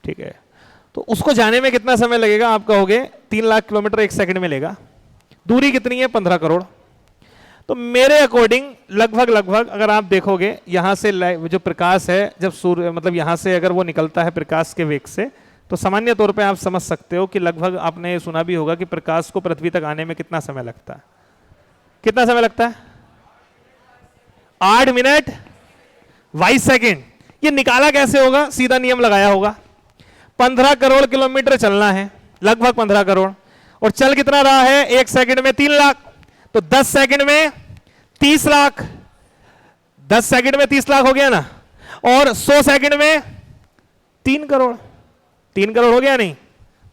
ठीक है, तो उसको जाने में कितना समय लगेगा? आप कहोगे 3 लाख किलोमीटर 1 सेकंड में लेगा। दूरी कितनी है? 15 करोड़। तो मेरे अकॉर्डिंग लगभग अगर आप देखोगे यहां से जो प्रकाश है, जब सूर्य मतलब यहां से अगर वो निकलता है प्रकाश के वेग से, तो सामान्य तौर पे आप समझ सकते हो कि लगभग आपने सुना भी होगा कि प्रकाश को पृथ्वी तक आने में कितना समय लगता है? कितना समय लगता है? 8 मिनट 22 सेकेंड। ये निकाला कैसे होगा? सीधा नियम लगाया होगा। 15 करोड़ किलोमीटर चलना है, लगभग 15 करोड़, और चल कितना रहा है? 1 सेकंड में 3 लाख, तो 10 सेकंड में 30 लाख। 10 सेकंड में 30 लाख हो गया ना, और 100 सेकंड में 3 करोड़। 3 करोड़ हो गया नहीं?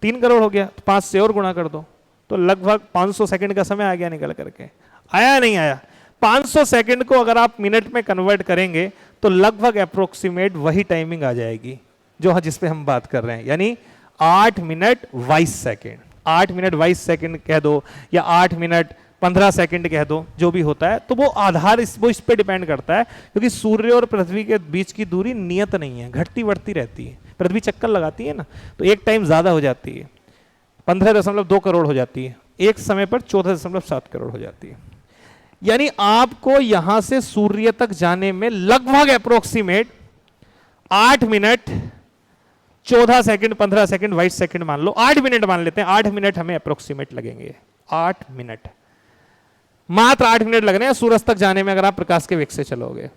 3 करोड़ हो गया, तो 5 से और गुणा कर दो, तो लगभग 500 सेकंड का समय आ गया निकल करके। आया नहीं आया? 500 सेकंड को अगर आप मिनट में कन्वर्ट करेंगे तो लगभग अप्रोक्सीमेट वही टाइमिंग आ जाएगी जो जिस पे हम बात कर रहे हैं, यानी 8 मिनट 22 सेकंड। 8 मिनट 22 सेकंड कह दो या 8 मिनट 15 सेकंड कह दो, जो भी होता है, तो वो आधार वो इस पे डिपेंड करता है, क्योंकि सूर्य और पृथ्वी के बीच की दूरी नियत नहीं है, घटती बढ़ती रहती है। पृथ्वी चक्कर लगाती है ना, तो एक टाइम ज्यादा हो जाती है, 15.2 करोड़ हो जाती है, एक समय पर 14.7 करोड़ हो जाती है। यानी आपको यहां से सूर्य तक जाने में लगभग approximate 8 minute 14 second 15 second 22 second मान लो, 8 मिनट मान लेते हैं, 8 मिनट हमें अप्रोक्सीमेट लगेंगे। 8 मिनट मात्र 8 मिनट लग रहे हैं सूरज तक जाने में अगर आप प्रकाश के वेग से चलोगे।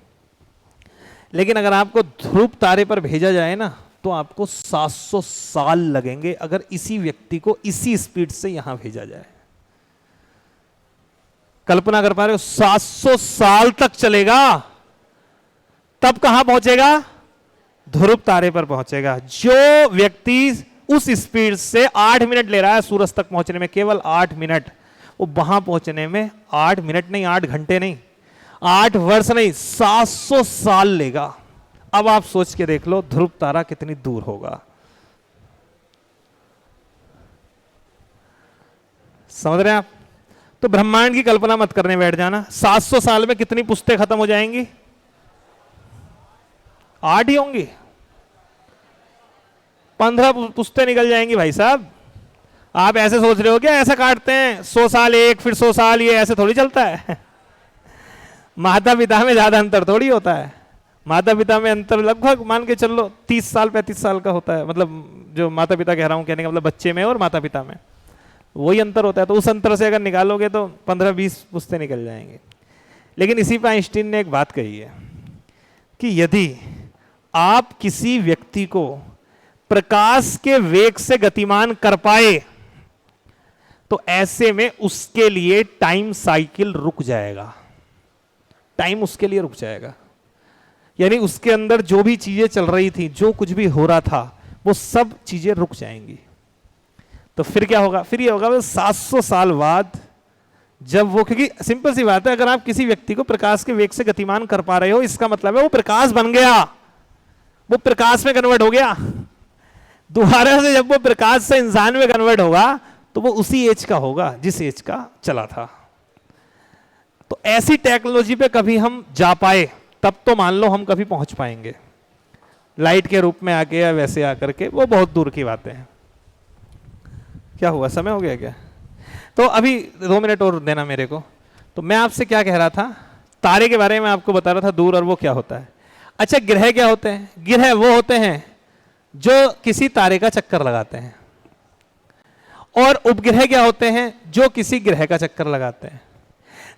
लेकिन अगर आपको ध्रुव तारे पर भेजा जाए ना तो आपको 700 साल लगेंगे अगर इसी व्यक्ति को इसी स्पीड से यहां भेजा जाए। कल्पना कर पा रहे हो? 700 साल तक चलेगा, तब कहां पहुंचेगा? ध्रुव तारे पर पहुंचेगा। जो व्यक्ति उस स्पीड से 8 मिनट ले रहा है सूरज तक पहुंचने में, केवल 8 मिनट, वो वहां पहुंचने में 8 मिनट नहीं, 8 घंटे नहीं, 8 वर्ष नहीं, 700 साल लेगा। अब आप सोच के देख लो ध्रुव तारा कितनी दूर होगा। समझ रहे हैं आप? तो ब्रह्मांड की कल्पना मत करने बैठ जाना। 700 साल में कितनी पुश्तें खत्म हो जाएंगी? 8 ही होंगी। 15 पुश्तें निकल जाएंगी भाई साहब। आप ऐसे सोच रहे हो क्या ऐसा काटते हैं 100 साल एक, फिर 100 साल, ये ऐसे थोड़ी चलता है। माता पिता में ज्यादा अंतर थोड़ी होता है। माता पिता में अंतर लगभग मान के चल लो 30 साल 35 साल का होता है। मतलब जो माता पिता कह रहा हूं, कहने का मतलब बच्चे में और माता पिता में वही अंतर होता है। तो उस अंतर से अगर निकालोगे तो 15-20 पुश्तें निकल जाएंगे। लेकिन इसी पर आइंस्टीन ने एक बात कही है कि यदि आप किसी व्यक्ति को प्रकाश के वेग से गतिमान कर पाए तो ऐसे में उसके लिए टाइम साइकिल रुक जाएगा। टाइम उसके लिए रुक जाएगा, यानी उसके अंदर जो भी चीजें चल रही थी, जो कुछ भी हो रहा था, वो सब चीजें रुक जाएंगी। तो फिर क्या होगा? फिर ये होगा 700 साल बाद जब वो, क्योंकि सिंपल सी बात है, अगर आप किसी व्यक्ति को प्रकाश के वेग से गतिमान कर पा रहे हो, इसका मतलब है वो प्रकाश बन गया, वो प्रकाश में कन्वर्ट हो गया। दोबारा से जब वो प्रकाश से इंसान में कन्वर्ट होगा तो वो उसी एज का होगा जिस एज का चला था। तो ऐसी टेक्नोलॉजी पे कभी हम जा पाए तब तो मान लो हम कभी पहुंच पाएंगे, लाइट के रूप में आके या वैसे आकर के, वो बहुत दूर की बातें हैं। क्या हुआ, समय हो गया क्या? तो अभी 2 मिनट और देना मेरे को। तो मैं आपसे क्या कह रहा था, तारे के बारे में आपको बता रहा था, दूर और वो क्या होता है। अच्छा, ग्रह क्या होते हैं? ग्रह वो होते हैं जो किसी तारे का चक्कर लगाते हैं, और उपग्रह क्या होते हैं? जो किसी ग्रह का चक्कर लगाते हैं।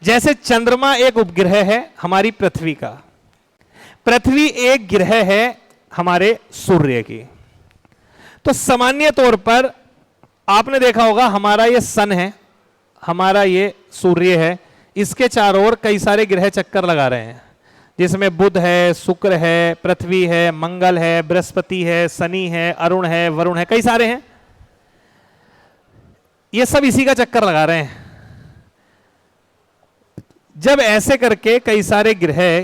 जैसे चंद्रमा एक उपग्रह है हमारी पृथ्वी का, पृथ्वी एक ग्रह है हमारे सूर्य की। तो सामान्य तौर पर आपने देखा होगा हमारा ये सन है, हमारा ये सूर्य है, इसके चारों ओर कई सारे ग्रह चक्कर लगा रहे हैं, जिसमें बुध है, शुक्र है, पृथ्वी है, मंगल है, बृहस्पति है, शनि है, अरुण है, वरुण है, कई सारे हैं। ये सब इसी का चक्कर लगा रहे हैं। जब ऐसे करके कई सारे ग्रह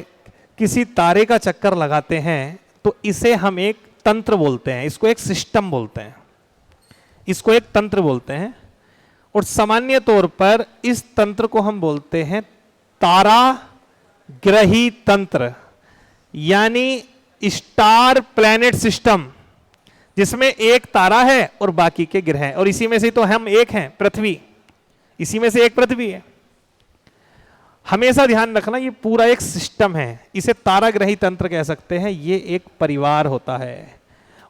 किसी तारे का चक्कर लगाते हैं तो इसे हम एक तंत्र बोलते हैं, इसको एक सिस्टम बोलते हैं, इसको एक तंत्र बोलते हैं। और सामान्य तौर पर इस तंत्र को हम बोलते हैं तारा ग्रही तंत्र, यानी स्टार प्लैनेट सिस्टम, जिसमें एक तारा है और बाकी के ग्रह हैं। और इसी में से तो हम एक हैं, पृथ्वी, इसी में से एक पृथ्वी है। हमेशा ध्यान रखना ये पूरा एक सिस्टम है, इसे ताराग्रही तंत्र कह सकते हैं। ये एक परिवार होता है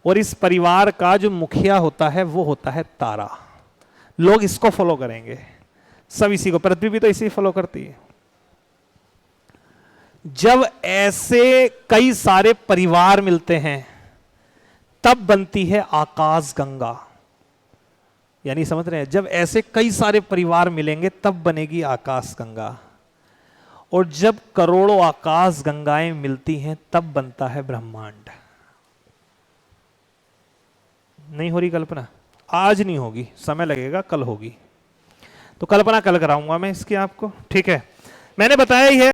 और इस परिवार का जो मुखिया होता है वो होता है तारा। लोग इसको फॉलो करेंगे, सब इसी को, पृथ्वी भी तो इसी फॉलो करती है। जब ऐसे कई सारे परिवार मिलते हैं तब बनती है आकाश गंगा, यानी समझ रहे हैं, जब ऐसे कई सारे परिवार मिलेंगे तब बनेगी आकाश गंगा। और जब करोड़ों आकाश गंगाएं मिलती हैं तब बनता है ब्रह्मांड। नहीं हो रही कल्पना? आज नहीं होगी, समय लगेगा, कल होगी। तो कल्पना कल कराऊंगा मैं इसकी आपको, ठीक है? मैंने बताया ही है।